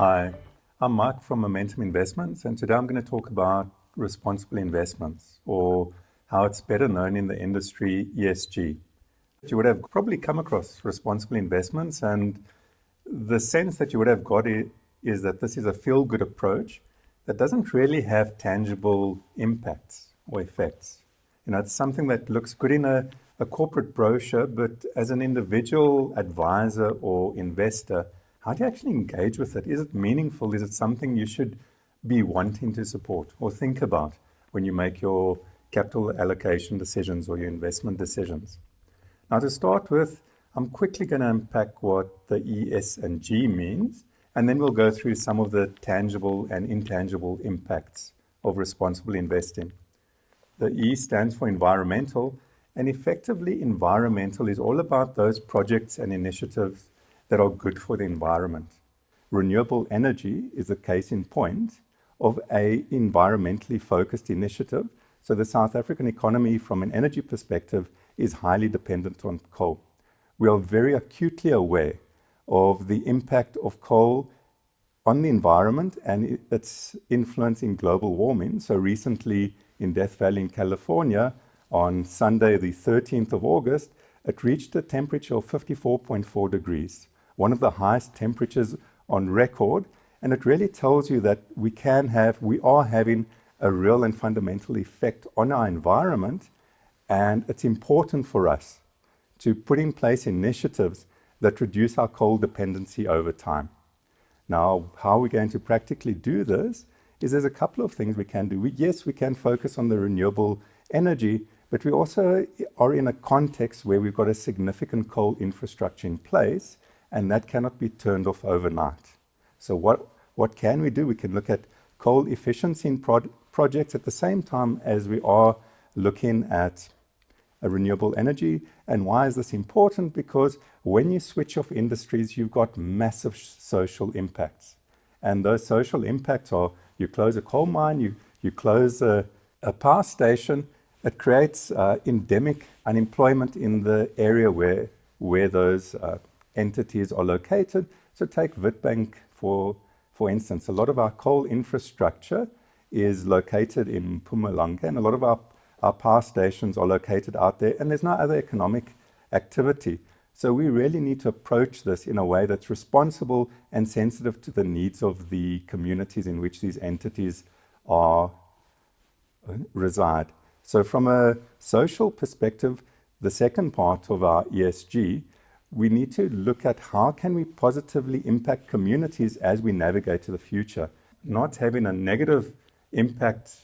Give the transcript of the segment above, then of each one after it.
Hi, I'm Mike from Momentum Investments, and today I'm going to talk about responsible investments, or how it's better known in the industry, ESG. You would have probably come across responsible investments, and the sense that you would have got is that this is a feel-good approach that doesn't really have tangible impacts or effects. It's something that looks good in a corporate brochure, but as an individual advisor or investor, how do you actually engage with it? Is it meaningful? Is it something you should be wanting to support or think about when you make your capital allocation decisions or your investment decisions? Now, to start with, I'm quickly going to unpack what the E, S, and G means, and then we'll go through some of the tangible and intangible impacts of responsible investing. The E stands for environmental, and effectively environmental is all about those projects and initiatives that are good for the environment. Renewable energy is a case in point of an environmentally focused initiative. So the South African economy, from an energy perspective, is highly dependent on coal. We are very acutely aware of the impact of coal on the environment and its influence in global warming. So recently in Death Valley in California, on Sunday, the 13th of August, it reached a temperature of 54.4 degrees, one of the highest temperatures on record. And it really tells you that we are having a real and fundamental effect on our environment. And it's important for us to put in place initiatives that reduce our coal dependency over time. Now, how we're going to practically do this is there's a couple of things we can do. Yes, we can focus on the renewable energy, but we also are in a context where we've got a significant coal infrastructure in place, and that cannot be turned off overnight. So what can we do? We can look at coal efficiency in projects at the same time as we are looking at a renewable energy. And why is this important? Because when you switch off industries, you've got massive social impacts. And those social impacts are, you close a coal mine, you close a power station, it creates endemic unemployment in the area where those entities are located. So take Witbank, for instance. A lot of our coal infrastructure is located in Mpumalanga, and a lot of our power stations are located out there, and there's no other economic activity. So we really need to approach this in a way that's responsible and sensitive to the needs of the communities in which these entities reside. So from a social perspective, the second part of our ESG, we need to look at how can we positively impact communities as we navigate to the future, not having a negative impact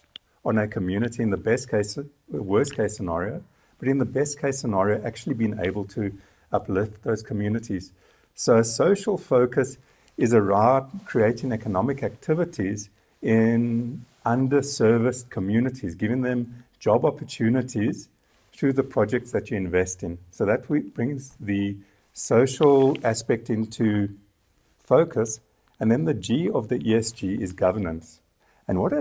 on a community in the worst case scenario, but in the best case scenario, actually being able to uplift those communities. So a social focus is around creating economic activities in underserviced communities, giving them job opportunities through the projects that you invest in. So that brings the social aspect into focus. And then the G of the ESG is governance. And what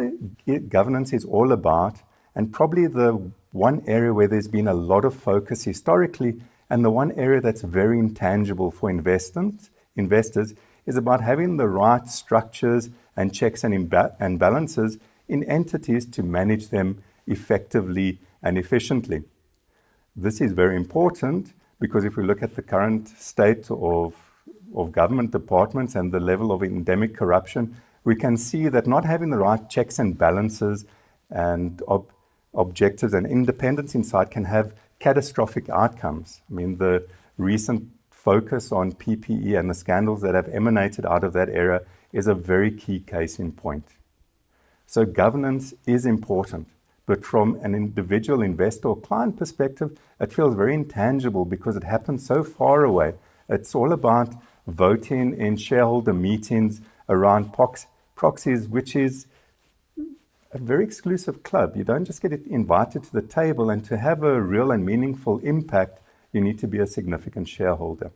governance is all about, and probably the one area where there's been a lot of focus historically, and the one area that's very intangible for investors, is about having the right structures and checks and balances in entities to manage them effectively and efficiently. This is very important because if we look at the current state of government departments and the level of endemic corruption, we can see that not having the right checks and balances and objectives and independence inside can have catastrophic outcomes. I mean, the recent focus on PPE and the scandals that have emanated out of that area is a very key case in point. So governance is important, but from an individual investor or client perspective, it feels very intangible because it happens so far away. It's all about voting in shareholder meetings around proxies, which is a very exclusive club. You don't just get invited to the table, and to have a real and meaningful impact, you need to be a significant shareholder.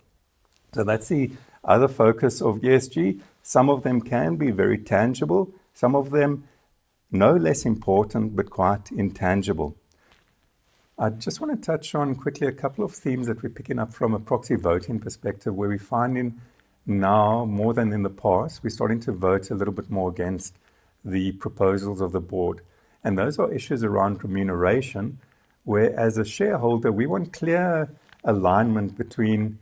So that's the other focus of ESG. Some of them can be very tangible, some of them no less important, but quite intangible. I just want to touch on quickly a couple of themes that we're picking up from a proxy voting perspective, where we're finding now, more than in the past, we're starting to vote a little bit more against the proposals of the board. And those are issues around remuneration, where as a shareholder, we want clear alignment between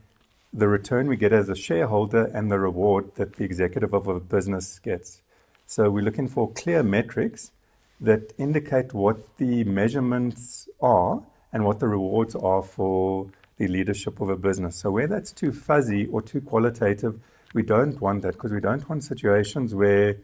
the return we get as a shareholder and the reward that the executive of a business gets. So we're looking for clear metrics that indicate what the measurements are and what the rewards are for the leadership of a business. So where that's too fuzzy or too qualitative, we don't want that, because we don't want situations where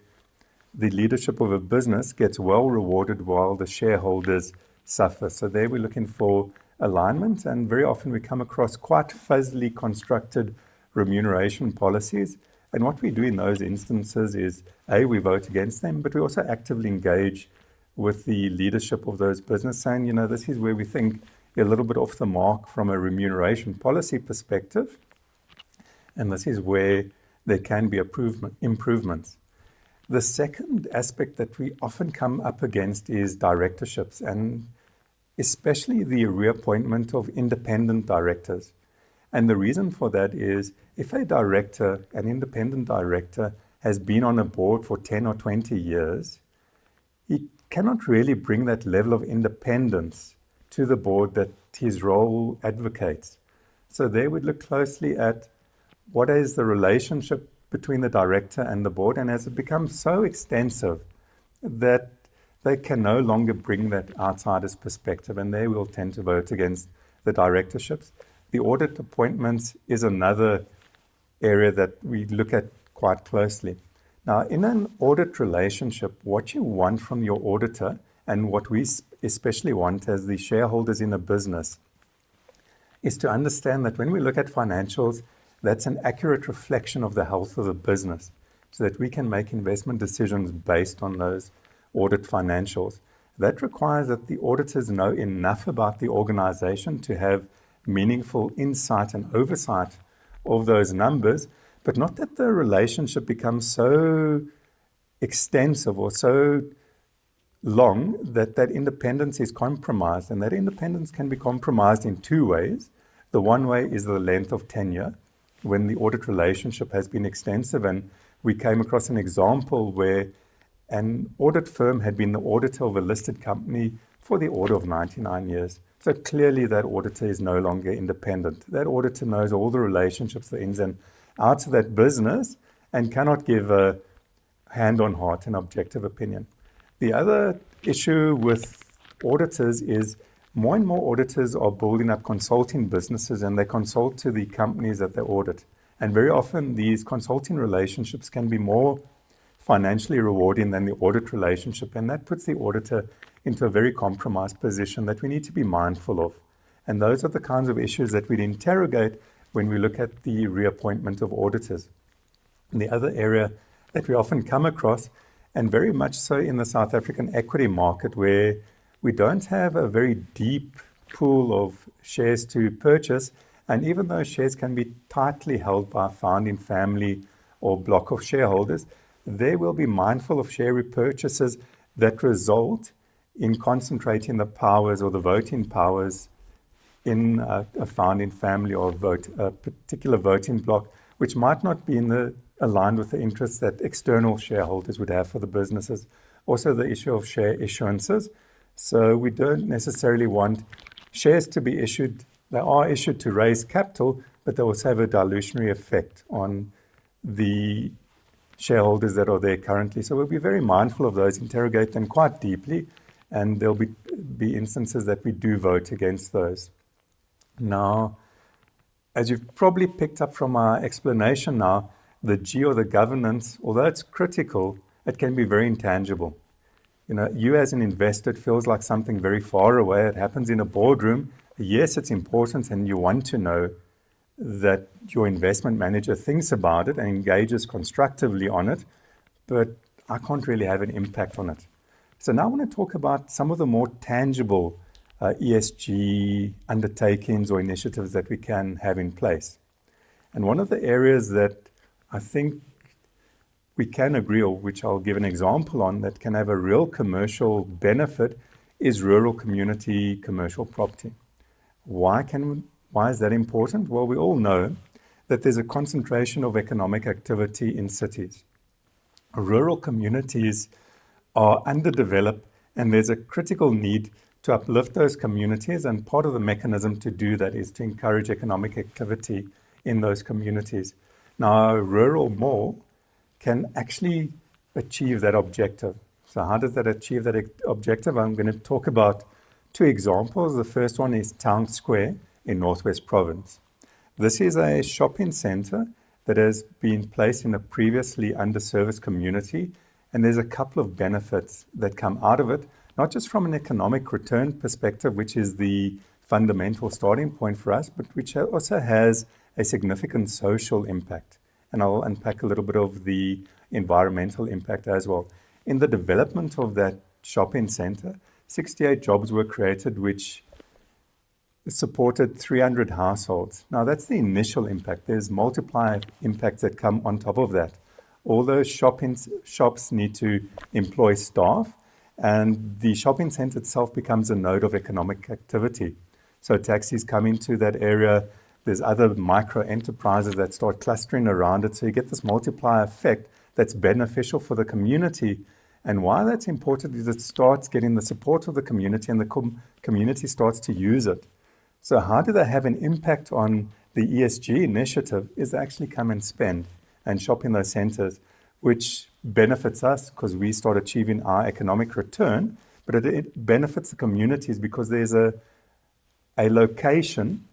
the leadership of a business gets well rewarded while the shareholders suffer. So there we're looking for alignment, and very often we come across quite fuzzily constructed remuneration policies. And what we do in those instances is, A, we vote against them, but we also actively engage with the leadership of those businesses, saying, this is where we think you're a little bit off the mark from a remuneration policy perspective, and this is where there can be improvements. The second aspect that we often come up against is directorships, and especially the reappointment of independent directors. And the reason for that is, if a director, an independent director, has been on a board for 10 or 20 years, he cannot really bring that level of independence to the board that his role advocates. So there we'd look closely at what is the relationship between the director and the board, and has it become so extensive that they can no longer bring that outsider's perspective, and they will tend to vote against the directorships. The audit appointments is another area that we look at quite closely. Now, in an audit relationship, what you want from your auditor, and what we especially want as the shareholders in a business, is to understand that when we look at financials, that's an accurate reflection of the health of the business, so that we can make investment decisions based on those audit financials. That requires that the auditors know enough about the organization to have meaningful insight and oversight of those numbers, but not that the relationship becomes so extensive or so long that that independence is compromised. And that independence can be compromised in two ways. The one way is the length of tenure, when the audit relationship has been extensive. And we came across an example where an audit firm had been the auditor of a listed company for the order of 99 years. So clearly that auditor is no longer independent. That auditor knows all the relationships, the ins and outs of that business, and cannot give a hand on heart and objective opinion. The other issue with auditors is more and more auditors are building up consulting businesses, and they consult to the companies that they audit. And very often these consulting relationships can be more financially rewarding than the audit relationship, and that puts the auditor into a very compromised position that we need to be mindful of. And those are the kinds of issues that we'd interrogate when we look at the reappointment of auditors. And the other area that we often come across, and very much so in the South African equity market, where we don't have a very deep pool of shares to purchase, and even though shares can be tightly held by a founding family or block of shareholders, they will be mindful of share repurchases that result in concentrating the powers or the voting powers in a founding family or a particular voting block, which might not be aligned with the interests that external shareholders would have for the businesses. Also, the issue of share issuances. So we don't necessarily want shares to be issued. They are issued to raise capital, but they also have a dilutionary effect on the shareholders that are there currently. So we'll be very mindful of those, interrogate them quite deeply, and there'll be instances that we do vote against those. Now, as you've probably picked up from our explanation now, the G or the governance, although it's critical, it can be very intangible. You as an investor, it feels like something very far away. It happens in a boardroom. Yes, it's important, and you want to know that your investment manager thinks about it and engages constructively on it, but I can't really have an impact on it. So now I want to talk about some of the more tangible ESG undertakings or initiatives that we can have in place. And one of the areas that I think we can agree, or which I'll give an example on, that can have a real commercial benefit is rural community commercial property. Why is that important? Well, we all know that there's a concentration of economic activity in cities. Rural communities are underdeveloped, and there's a critical need to uplift those communities, and part of the mechanism to do that is to encourage economic activity in those communities. Now, a rural mall can actually achieve that objective. So how does that achieve that objective? I'm going to talk about two examples. The first one is Taung Square in Northwest Province. This is a shopping center that has been placed in a previously underserviced community, and there's a couple of benefits that come out of it, not just from an economic return perspective, which is the fundamental starting point for us, but which also has a significant social impact. And I'll unpack a little bit of the environmental impact as well. In the development of that shopping center, 68 jobs were created, which supported 300 households. Now, that's the initial impact. There's multiplier impacts that come on top of that. All those shops need to employ staff, and the shopping center itself becomes a node of economic activity. So taxis come into that area. There's other micro enterprises that start clustering around it. So you get this multiplier effect that's beneficial for the community. And why that's important is it starts getting the support of the community, and the community starts to use it. So how do they have an impact on the ESG initiative? Is they actually come and spend and shop in those centers, which benefits us because we start achieving our economic return, but it benefits the communities because there's a location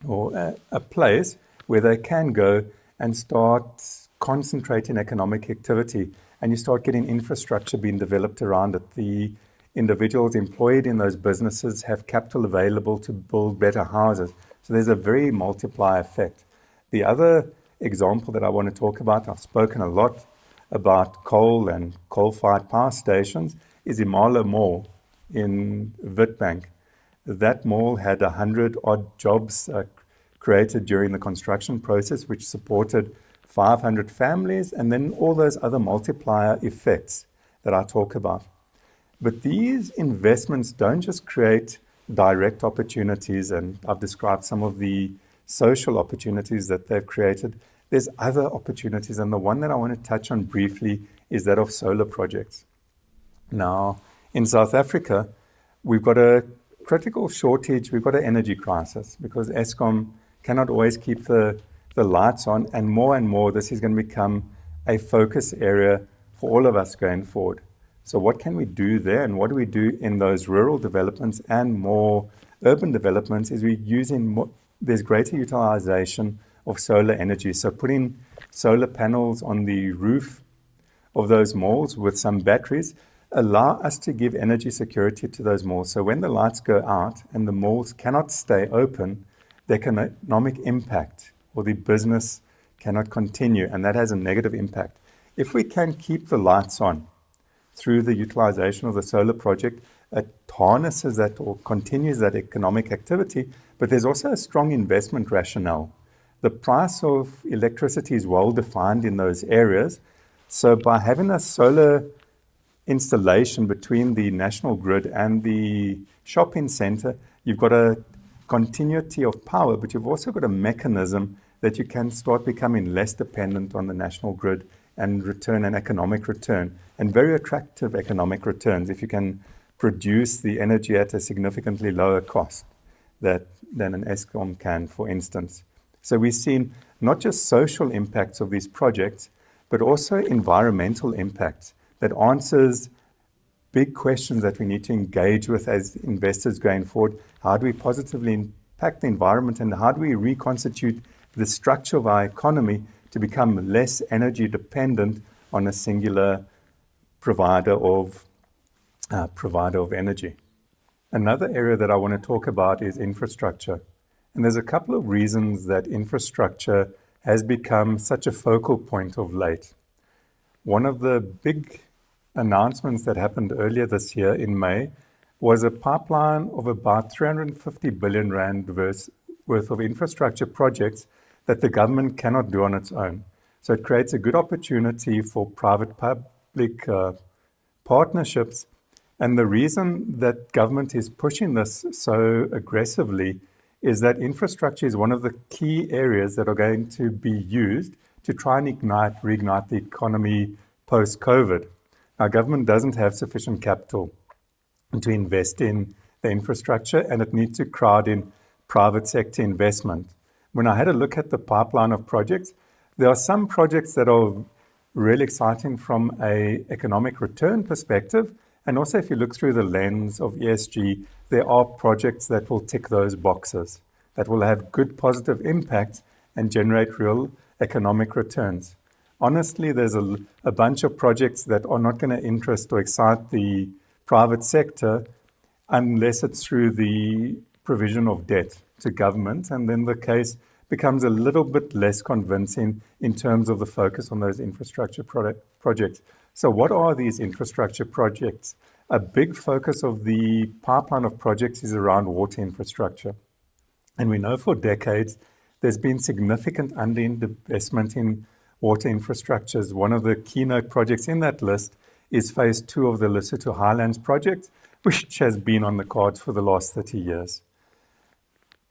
or a place where they can go and start concentrating economic activity, and you start getting infrastructure being developed around it. The individuals employed in those businesses have capital available to build better houses. So there's a very multiplier effect. The other example that I want to talk about, I've spoken a lot about coal and coal-fired power stations, is Emala Mall in Witbank. That mall had 100-odd jobs created during the construction process, which supported 500 families, and then all those other multiplier effects that I talk about. But these investments don't just create direct opportunities, and I've described some of the social opportunities that they've created. There's other opportunities, and the one that I want to touch on briefly is that of solar projects. Now, in South Africa, we've got a critical shortage, we've got an energy crisis because Eskom cannot always keep the lights on, and more this is going to become a focus area for all of us going forward. So what can we do there, and what do we do in those rural developments and more urban developments is we're using more, there's greater utilization of solar energy. So putting solar panels on the roof of those malls with some batteries allow us to give energy security to those malls. So when the lights go out and the malls cannot stay open, the economic impact or the business cannot continue, and that has a negative impact. If we can keep the lights on through the utilization of the solar project, it harnesses that or continues that economic activity, but there's also a strong investment rationale. The price of electricity is well defined in those areas. So by having a solar installation between the national grid and the shopping center, you've got a continuity of power, but you've also got a mechanism that you can start becoming less dependent on the national grid and return an economic return, and very attractive economic returns if you can produce the energy at a significantly lower cost than an Eskom can, for instance. So we've seen not just social impacts of these projects, but also environmental impacts that answers big questions that we need to engage with as investors going forward. How do we positively impact the environment, and how do we reconstitute the structure of our economy to become less energy dependent on a singular provider of energy? Another area that I want to talk about is infrastructure. And there's a couple of reasons that infrastructure has become such a focal point of late. One of the big announcements that happened earlier this year in May was a pipeline of about 350 billion rand worth of infrastructure projects that the government cannot do on its own. So it creates a good opportunity for private-public partnerships. And the reason that government is pushing this so aggressively is that infrastructure is one of the key areas that are going to be used to try and reignite the economy post-COVID. Now, government doesn't have sufficient capital to invest in the infrastructure, and it needs to crowd in private sector investment. When I had a look at the pipeline of projects, there are some projects that are really exciting from an economic return perspective. And also, if you look through the lens of ESG, there are projects that will tick those boxes, that will have good positive impact and generate real economic returns. Honestly, there's a bunch of projects that are not going to interest or excite the private sector unless it's through the provision of debt to government, and then the case becomes a little bit less convincing in terms of the focus on those infrastructure projects. So what are these infrastructure projects? A big focus of the pipeline of projects is around water infrastructure. And we know for decades there's been significant underinvestment in water infrastructures. One of the keynote projects in that list is phase 2 of the Lesotho Highlands project, which has been on the cards for the last 30 years.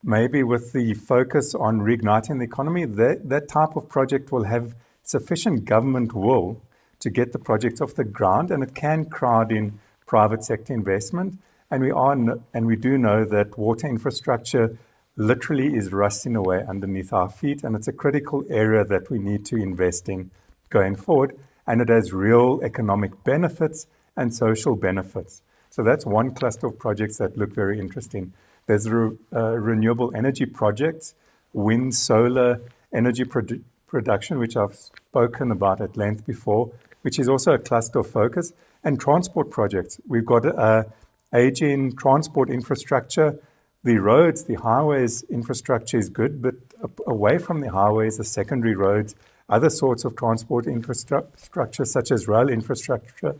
Maybe with the focus on reigniting the economy, that type of project will have sufficient government will to get the project off the ground, and it can crowd in private sector investment. And we do know that water infrastructure literally is rusting away underneath our feet, and it's a critical area that we need to invest in going forward, and it has real economic benefits and social benefits. So that's one cluster of projects that look very interesting. There's renewable energy projects, wind, solar energy production, which I've spoken about at length before, which is also a cluster of focus, and transport projects. We've got aging transport infrastructure. The roads, the highways infrastructure is good, but away from the highways, the secondary roads, other sorts of transport infrastructure, such as rail infrastructure,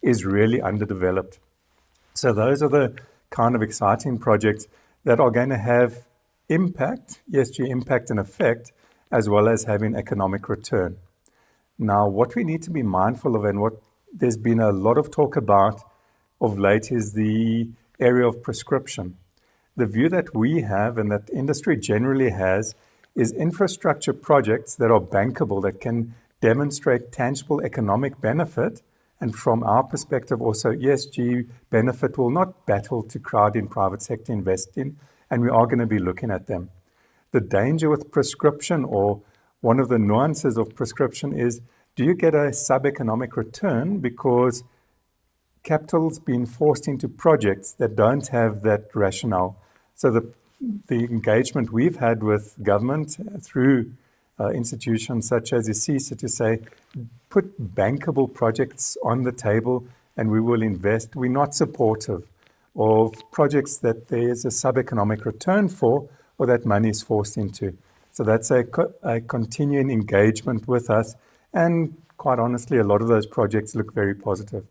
is really underdeveloped. So those are the kind of exciting projects that are going to have impact, ESG impact and effect, as well as having economic return. Now, what we need to be mindful of, and what there's been a lot of talk about of late, is the area of prescription. The view that we have and that industry generally has is infrastructure projects that are bankable, that can demonstrate tangible economic benefit, and from our perspective also ESG benefit, will not battle to crowd in private sector investing, and we are going to be looking at them. The danger with prescription, or one of the nuances of prescription, is do you get a sub-economic return because capital's been forced into projects that don't have that rationale? So the engagement we've had with government through institutions such as ICISA to say, put bankable projects on the table and we will invest. We're not supportive of projects that there's a sub-economic return for or that money is forced into. So that's a continuing engagement with us, and quite honestly, a lot of those projects look very positive.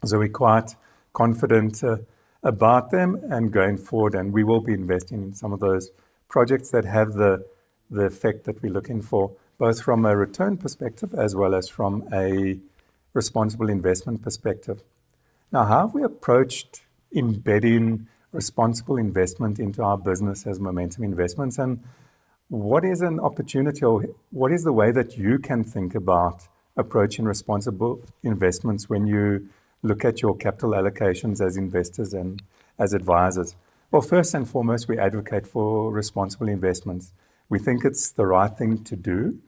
So we're quite confident about them and going forward, and we will be investing in some of those projects that have the effect that we're looking for, both from a return perspective as well as from a responsible investment perspective. Now, how have we approached embedding responsible investment into our business as Momentum Investments, and what is an opportunity, or what is the way that you can think about approaching responsible investments when you look at your capital allocations as investors and as advisors? Well, first and foremost, we advocate for responsible investments. We think it's the right thing to do.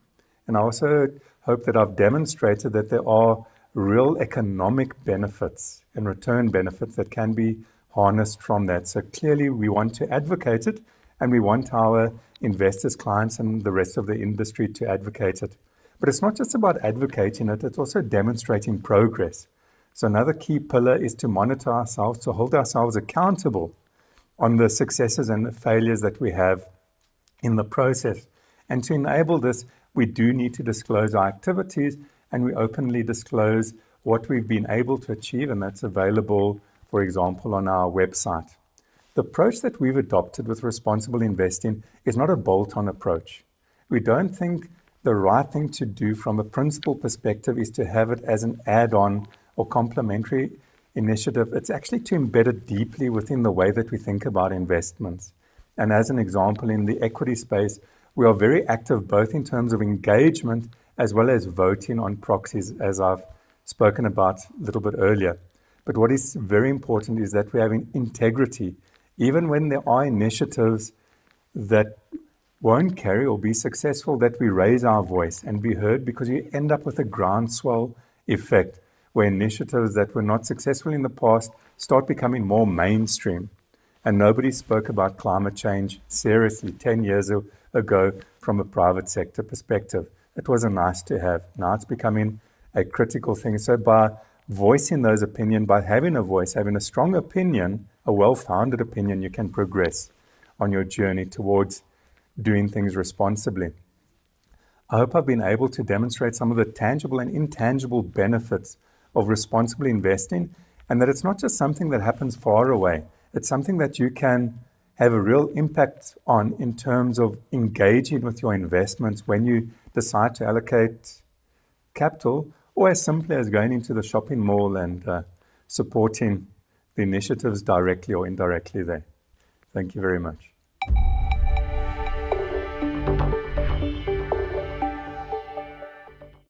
And I also hope that I've demonstrated that there are real economic benefits and return benefits that can be harnessed from that. So clearly we want to advocate it, and we want our investors, clients, and the rest of the industry to advocate it. But it's not just about advocating it, it's also demonstrating progress. So another key pillar is to monitor ourselves, to hold ourselves accountable on the successes and the failures that we have in the process. And to enable this, we do need to disclose our activities, and we openly disclose what we've been able to achieve, and that's available, for example, on our website. The approach that we've adopted with responsible investing is not a bolt-on approach. We don't think the right thing to do from a principal perspective is to have it as an add-on or complementary initiative. It's actually to embed it deeply within the way that we think about investments. And as an example, in the equity space, we are very active both in terms of engagement as well as voting on proxies, as I've spoken about a little bit earlier. But what is very important is that we have integrity. Even when there are initiatives that won't carry or be successful, that we raise our voice and be heard, because you end up with a groundswell effect where initiatives that were not successful in the past start becoming more mainstream. And nobody spoke about climate change seriously 10 years ago from a private sector perspective. It was a nice to have. Now it's becoming a critical thing. So by voicing those opinions, by having a voice, having a strong opinion, a well-founded opinion, you can progress on your journey towards doing things responsibly. I hope I've been able to demonstrate some of the tangible and intangible benefits of responsibly investing, and that it's not just something that happens far away. It's something that you can have a real impact on in terms of engaging with your investments when you decide to allocate capital, or as simply as going into the shopping mall and supporting the initiatives directly or indirectly there. Thank you very much.